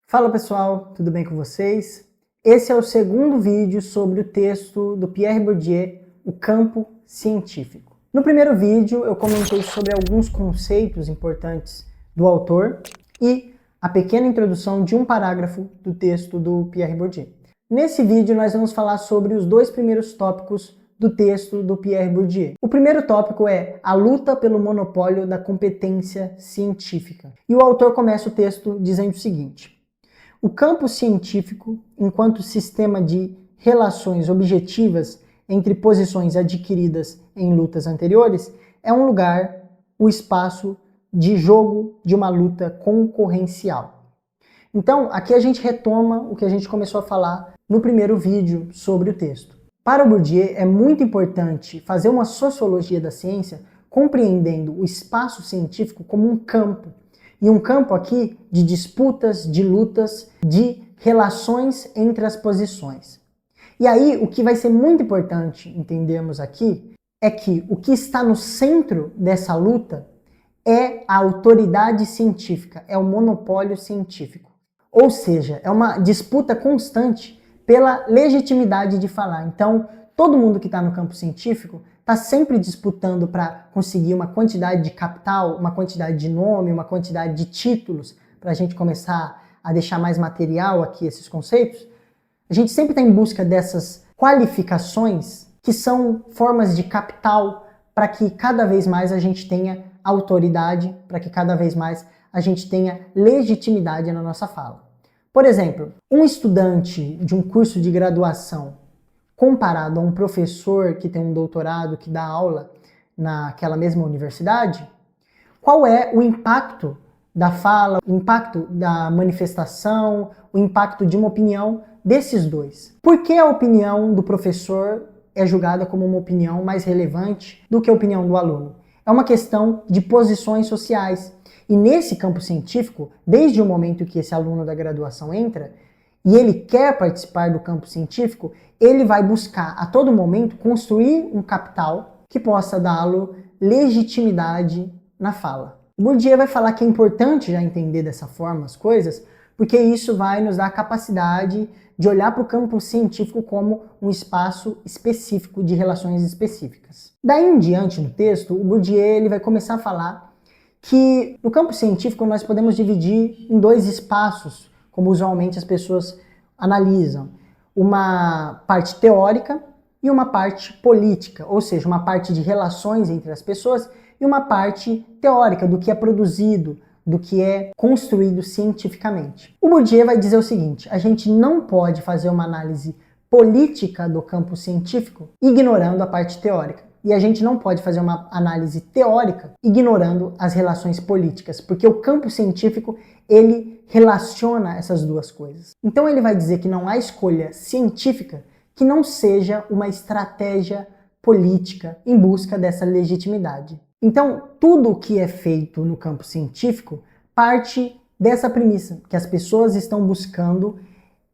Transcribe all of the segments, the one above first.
Fala pessoal, tudo bem com vocês? Esse é o segundo vídeo sobre o texto do Pierre Bourdieu, O Campo Científico. No primeiro vídeo eu comentei sobre alguns conceitos importantes do autor e a pequena introdução de um parágrafo do texto do Pierre Bourdieu. Nesse vídeo nós vamos falar sobre os dois primeiros tópicos do texto do Pierre Bourdieu. O primeiro tópico é a luta pelo monopólio da competência científica. E o autor começa o texto dizendo o seguinte: o campo científico, enquanto sistema de relações objetivas entre posições adquiridas em lutas anteriores, é um lugar, o espaço de jogo de uma luta concorrencial. Então, aqui a gente retoma o que a gente começou a falar no primeiro vídeo sobre o texto. Para o Bourdieu, é muito importante fazer uma sociologia da ciência compreendendo o espaço científico como um campo. E um campo aqui de disputas, de lutas, de relações entre as posições. E aí, o que vai ser muito importante entendermos aqui é que o que está no centro dessa luta é a autoridade científica, é o monopólio científico. Ou seja, é uma disputa constante pela legitimidade de falar. Então, todo mundo que está no campo científico está sempre disputando para conseguir uma quantidade de capital, uma quantidade de nome, uma quantidade de títulos, para a gente começar a deixar mais material aqui esses conceitos. A gente sempre está em busca dessas qualificações que são formas de capital para que cada vez mais a gente tenha autoridade, para que cada vez mais a gente tenha legitimidade na nossa fala. Por exemplo, um estudante de um curso de graduação comparado a um professor que tem um doutorado, que dá aula naquela mesma universidade, qual é o impacto da fala, o impacto da manifestação, o impacto de uma opinião desses dois? Por que a opinião do professor é julgada como uma opinião mais relevante do que a opinião do aluno? É uma questão de posições sociais. E nesse campo científico, desde o momento que esse aluno da graduação entra, e ele quer participar do campo científico, ele vai buscar a todo momento construir um capital que possa dá-lo legitimidade na fala. O Bourdieu vai falar que é importante já entender dessa forma as coisas, porque isso vai nos dar a capacidade de olhar para o campo científico como um espaço específico de relações específicas. Daí em diante no texto, o Bourdieu ele vai começar a falar que no campo científico nós podemos dividir em dois espaços, como usualmente as pessoas analisam. Uma parte teórica e uma parte política, ou seja, uma parte de relações entre as pessoas e uma parte teórica do que é produzido, do que é construído cientificamente. O Bourdieu vai dizer o seguinte: a gente não pode fazer uma análise política do campo científico ignorando a parte teórica. E a gente não pode fazer uma análise teórica ignorando as relações políticas, porque o campo científico ele relaciona essas duas coisas. Então ele vai dizer que não há escolha científica que não seja uma estratégia política em busca dessa legitimidade. Então tudo o que é feito no campo científico parte dessa premissa, que as pessoas estão buscando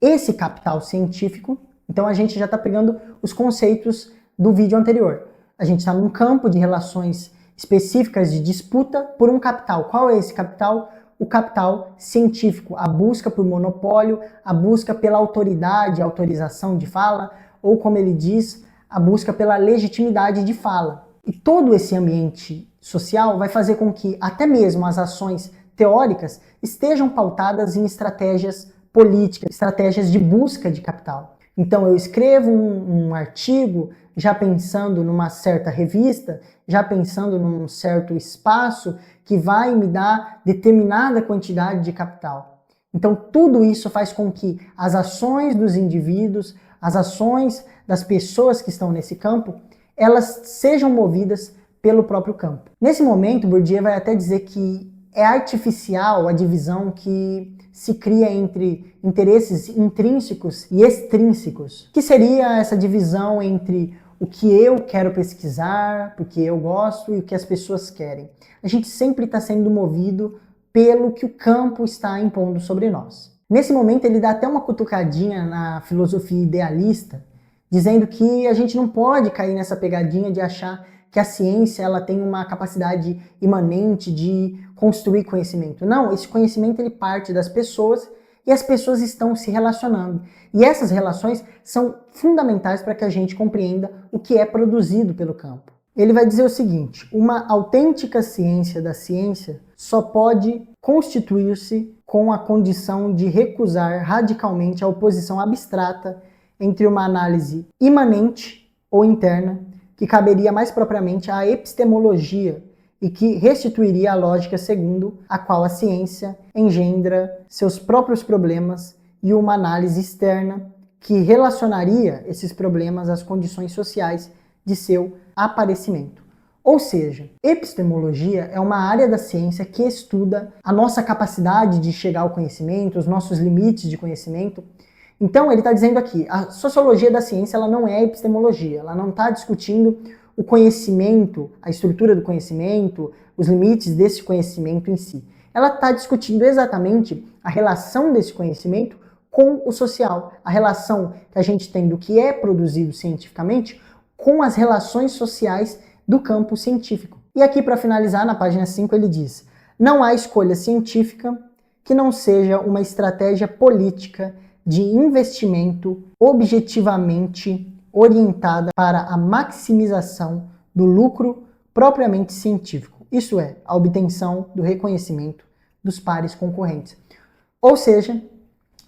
esse capital científico. Então a gente já está pegando os conceitos do vídeo anterior. A gente está num campo de relações específicas de disputa por um capital. Qual é esse capital? O capital científico, a busca por monopólio, a busca pela autoridade, autorização de fala, ou como ele diz, a busca pela legitimidade de fala. E todo esse ambiente social vai fazer com que até mesmo as ações teóricas estejam pautadas em estratégias políticas, estratégias de busca de capital. Então eu escrevo um artigo já pensando numa certa revista, já pensando num certo espaço que vai me dar determinada quantidade de capital. Então tudo isso faz com que as ações dos indivíduos, as ações das pessoas que estão nesse campo, elas sejam movidas pelo próprio campo. Nesse momento, Bourdieu vai até dizer que é artificial a divisão que se cria entre interesses intrínsecos e extrínsecos, que seria essa divisão entre o que eu quero pesquisar, porque eu gosto, e o que as pessoas querem. A gente sempre está sendo movido pelo que o campo está impondo sobre nós. Nesse momento ele dá até uma cutucadinha na filosofia idealista, dizendo que a gente não pode cair nessa pegadinha de achar que a ciência ela tem uma capacidade imanente de construir conhecimento. Não, esse conhecimento ele parte das pessoas e as pessoas estão se relacionando. E essas relações são fundamentais para que a gente compreenda o que é produzido pelo campo. Ele vai dizer o seguinte: uma autêntica ciência da ciência só pode constituir-se com a condição de recusar radicalmente a oposição abstrata entre uma análise imanente ou interna, que caberia mais propriamente à epistemologia e que restituiria a lógica segundo a qual a ciência engendra seus próprios problemas, e uma análise externa que relacionaria esses problemas às condições sociais de seu aparecimento. Ou seja, epistemologia é uma área da ciência que estuda a nossa capacidade de chegar ao conhecimento, os nossos limites de conhecimento. Então ele está dizendo aqui, a sociologia da ciência ela não é epistemologia, ela não está discutindo o conhecimento, a estrutura do conhecimento, os limites desse conhecimento em si. Ela está discutindo exatamente a relação desse conhecimento com o social, a relação que a gente tem do que é produzido cientificamente com as relações sociais do campo científico. E aqui, para finalizar, na página 5, ele diz: não há escolha científica que não seja uma estratégia política de investimento objetivamente orientada para a maximização do lucro propriamente científico, isso é, a obtenção do reconhecimento dos pares concorrentes. Ou seja,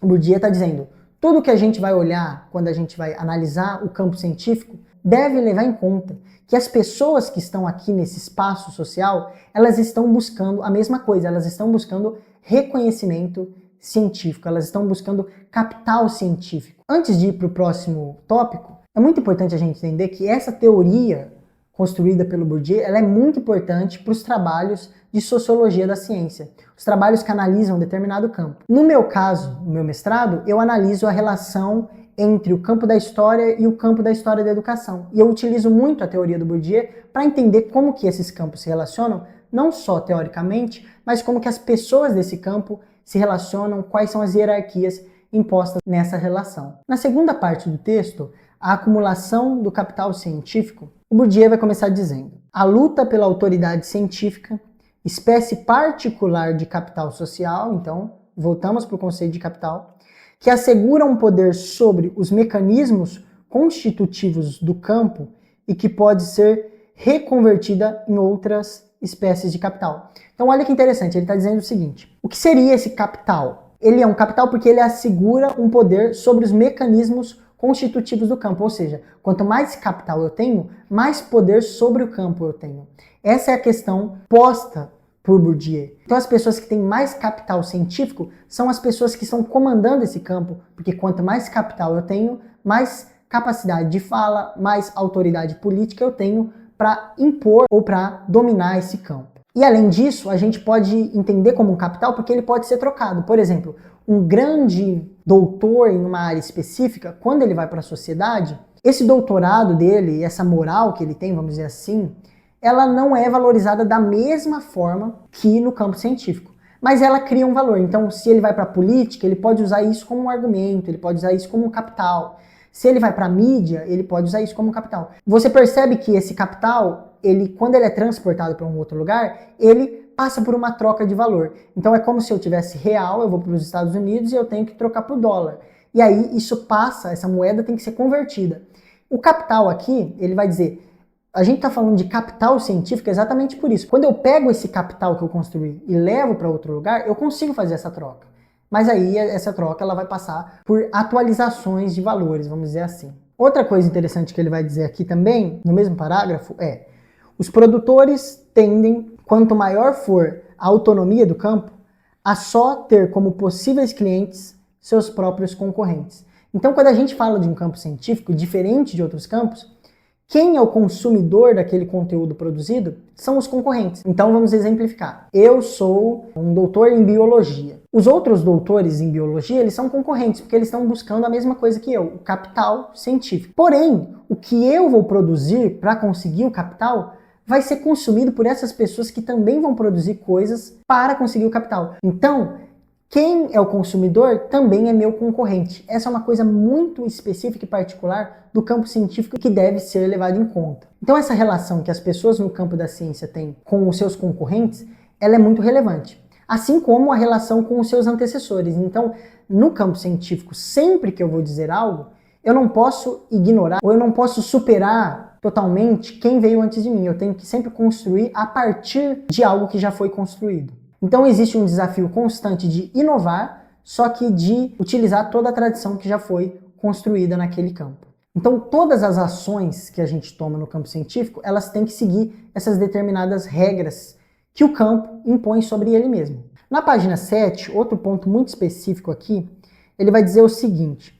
o Bourdieu está dizendo, tudo que a gente vai olhar quando a gente vai analisar o campo científico deve levar em conta que as pessoas que estão aqui nesse espaço social, elas estão buscando a mesma coisa, elas estão buscando reconhecimento científico, elas estão buscando capital científico. Antes de ir para o próximo tópico, é muito importante a gente entender que essa teoria construída pelo Bourdieu, ela é muito importante para os trabalhos de sociologia da ciência, os trabalhos que analisam um determinado campo. No meu caso, no meu mestrado, eu analiso a relação entre o campo da história e o campo da história da educação. E eu utilizo muito a teoria do Bourdieu para entender como que esses campos se relacionam, não só teoricamente, mas como que as pessoas desse campo se relacionam, quais são as hierarquias impostas nessa relação. Na segunda parte do texto, a acumulação do capital científico, o Bourdieu vai começar dizendo: a luta pela autoridade científica, espécie particular de capital social, então voltamos para o conceito de capital, que assegura um poder sobre os mecanismos constitutivos do campo e que pode ser reconvertida em outras espécies de capital. Então olha que interessante, ele está dizendo o seguinte: o que seria esse capital? Ele é um capital porque ele assegura um poder sobre os mecanismos constitutivos do campo, ou seja, quanto mais capital eu tenho, mais poder sobre o campo eu tenho. Essa é a questão posta por Bourdieu. Então as pessoas que têm mais capital científico são as pessoas que estão comandando esse campo, porque quanto mais capital eu tenho, mais capacidade de fala, mais autoridade política eu tenho para impor ou para dominar esse campo. E além disso, a gente pode entender como um capital porque ele pode ser trocado. Por exemplo, um grande doutor em uma área específica, quando ele vai para a sociedade, esse doutorado dele, essa moral que ele tem, vamos dizer assim, ela não é valorizada da mesma forma que no campo científico. Mas ela cria um valor. Então, se ele vai para a política, ele pode usar isso como um argumento, ele pode usar isso como um capital. Se ele vai para a mídia, ele pode usar isso como um capital. Você percebe que esse capital, quando ele é transportado para um outro lugar, ele passa por uma troca de valor. Então é como se eu tivesse real, eu vou para os Estados Unidos e eu tenho que trocar por dólar. E aí isso passa, essa moeda tem que ser convertida. O capital aqui, ele vai dizer, a gente está falando de capital científico exatamente por isso. Quando eu pego esse capital que eu construí e levo para outro lugar, eu consigo fazer essa troca. Mas aí essa troca ela vai passar por atualizações de valores, vamos dizer assim. Outra coisa interessante que ele vai dizer aqui também, no mesmo parágrafo, é: os produtores tendem, quanto maior for a autonomia do campo, a só ter como possíveis clientes seus próprios concorrentes. Então, quando a gente fala de um campo científico, diferente de outros campos, quem é o consumidor daquele conteúdo produzido são os concorrentes. Então vamos exemplificar. Eu sou um doutor em biologia. Os outros doutores em biologia, eles são concorrentes, porque eles estão buscando a mesma coisa que eu, o capital científico. Porém, o que eu vou produzir para conseguir o capital vai ser consumido por essas pessoas que também vão produzir coisas para conseguir o capital. Então, quem é o consumidor também é meu concorrente. Essa é uma coisa muito específica e particular do campo científico que deve ser levada em conta. Então essa relação que as pessoas no campo da ciência têm com os seus concorrentes, ela é muito relevante. Assim como a relação com os seus antecessores. Então, no campo científico, sempre que eu vou dizer algo, eu não posso ignorar ou eu não posso superar totalmente quem veio antes de mim. Eu tenho que sempre construir a partir de algo que já foi construído. Então existe um desafio constante de inovar, só que de utilizar toda a tradição que já foi construída naquele campo. Então todas as ações que a gente toma no campo científico, elas têm que seguir essas determinadas regras que o campo impõe sobre ele mesmo. Na página 7, outro ponto muito específico aqui, ele vai dizer o seguinte: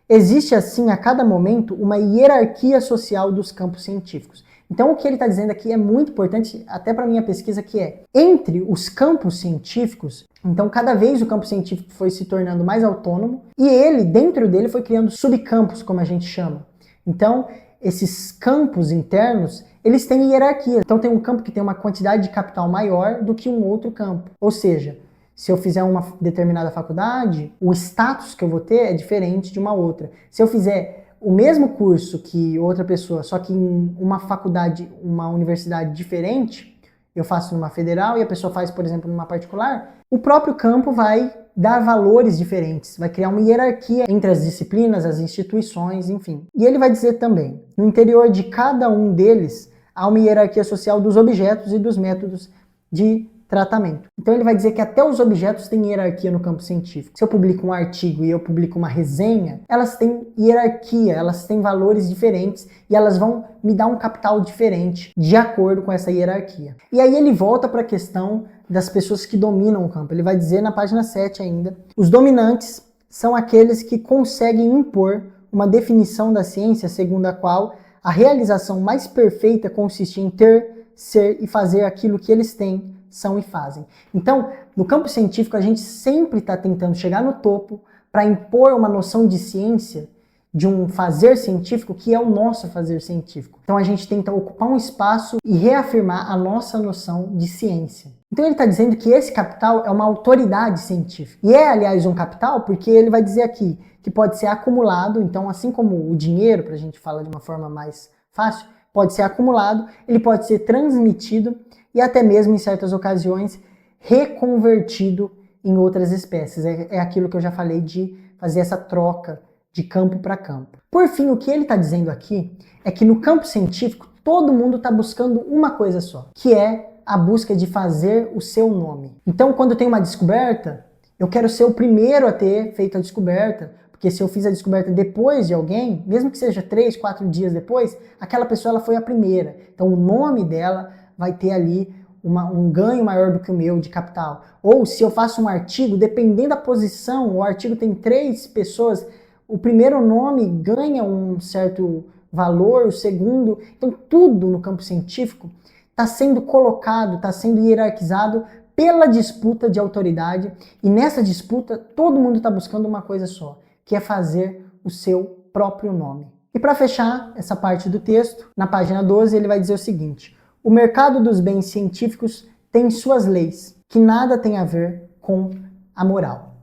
existe assim a cada momento uma hierarquia social dos campos científicos. Então o que ele está dizendo aqui é muito importante, até para a minha pesquisa, que é entre os campos científicos. Então cada vez o campo científico foi se tornando mais autônomo e ele, dentro dele, foi criando subcampos, como a gente chama. Então esses campos internos, eles têm hierarquia. Então tem um campo que tem uma quantidade de capital maior do que um outro campo. Ou seja, se eu fizer uma determinada faculdade, o status que eu vou ter é diferente de uma outra. Se eu fizer o mesmo curso que outra pessoa, só que em uma faculdade, uma universidade diferente, eu faço numa federal e a pessoa faz, por exemplo, numa particular, o próprio campo vai dar valores diferentes, vai criar uma hierarquia entre as disciplinas, as instituições, enfim. E ele vai dizer também, no interior de cada um deles, há uma hierarquia social dos objetos e dos métodos de tratamento. Então ele vai dizer que até os objetos têm hierarquia no campo científico. Se eu publico um artigo e eu publico uma resenha, elas têm hierarquia, elas têm valores diferentes e elas vão me dar um capital diferente de acordo com essa hierarquia. E aí ele volta para a questão das pessoas que dominam o campo. Ele vai dizer na página 7 ainda: os dominantes são aqueles que conseguem impor uma definição da ciência segundo a qual a realização mais perfeita consiste em ter, ser e fazer aquilo que eles têm, são e fazem. Então, no campo científico, a gente sempre está tentando chegar no topo para impor uma noção de ciência, de um fazer científico que é o nosso fazer científico. Então a gente tenta ocupar um espaço e reafirmar a nossa noção de ciência. Então ele está dizendo que esse capital é uma autoridade científica. E é, aliás, um capital porque ele vai dizer aqui que pode ser acumulado. Então, assim como o dinheiro, para a gente falar de uma forma mais fácil, pode ser acumulado, ele pode ser transmitido e até mesmo, em certas ocasiões, reconvertido em outras espécies. É aquilo que eu já falei de fazer essa troca de campo para campo. Por fim, o que ele está dizendo aqui é que no campo científico todo mundo está buscando uma coisa só, que é a busca de fazer o seu nome. Então, quando tem uma descoberta, eu quero ser o primeiro a ter feito a descoberta, porque se eu fiz a descoberta depois de alguém, mesmo que seja 3, 4 dias depois, aquela pessoa ela foi a primeira. Então, o nome dela vai ter ali um ganho maior do que o meu de capital. Ou se eu faço um artigo, dependendo da posição, o artigo tem 3 pessoas, o primeiro nome ganha um certo valor, o segundo... Então tudo no campo científico está sendo colocado, está sendo hierarquizado pela disputa de autoridade, e nessa disputa todo mundo está buscando uma coisa só, que é fazer o seu próprio nome. E para fechar essa parte do texto, na página 12 ele vai dizer o seguinte: o mercado dos bens científicos tem suas leis, que nada tem a ver com a moral.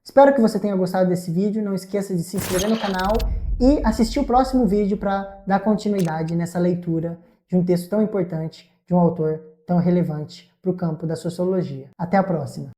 Espero que você tenha gostado desse vídeo, não esqueça de se inscrever no canal e assistir o próximo vídeo para dar continuidade nessa leitura de um texto tão importante, de um autor tão relevante para o campo da sociologia. Até a próxima!